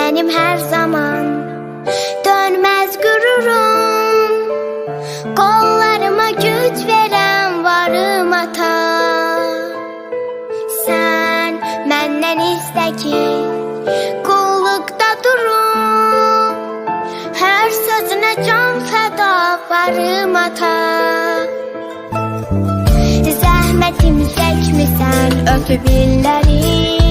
benim her zaman dönmez gururum. Kollarıma güç veren varım ata. Sen benden iste ki kullukta durum. Her sözüne can feda varım ata. Zəhmətimi çəkmisən öpüb illəri.